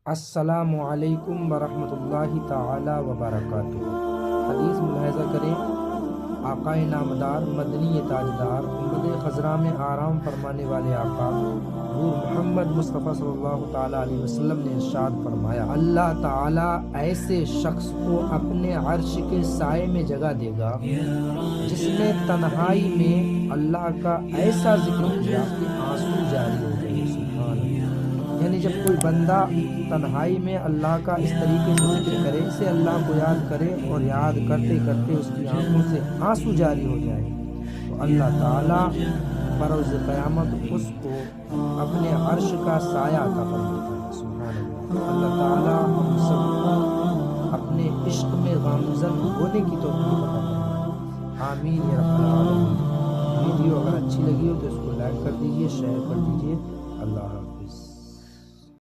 अस्सलामु अलैकुम वरहमतुल्लाहि ताला वबरकातुहू। हदीस मुलाहिज़ा करें, आकाए नामदार मदनी ताजदार उम्मत खज़रा में आराम फरमाने वाले आका नूर मोहम्मद मुस्तफ़ा सल्लल्लाहु ताला अलैहि वसल्लम ने इरशाद फरमाया, अल्लाह ताला ऐसे शख्स को अपने अर्श के साए में जगह देगा जिसने तन्हाई में अल्लाह का ऐसा जिक्र किया कि आंसू जारी हो गए। सुभान अल्लाह। यानी जब कोई बंदा तन्हाई में अल्लाह का इस तरीके से जिक्र करे, इसे अल्लाह को याद करे और याद करते करते उसकी आंखों से आंसू जारी हो जाए, तो अल्लाह ताला बरोज़ क़यामत उसको अपने अर्श का साया अता फरमाता है। सुभान अल्लाह। अल्लाह ताला हम सबको अपने इश्क में गामज़न होने की तौफ़ीक़ अता फरमाए। आमीन या रब्बल आलमीन। वीडियो अगर अच्छी लगी हो तो इसको लाइक कर दीजिए, शेयर कर दीजिए। अल्लाह।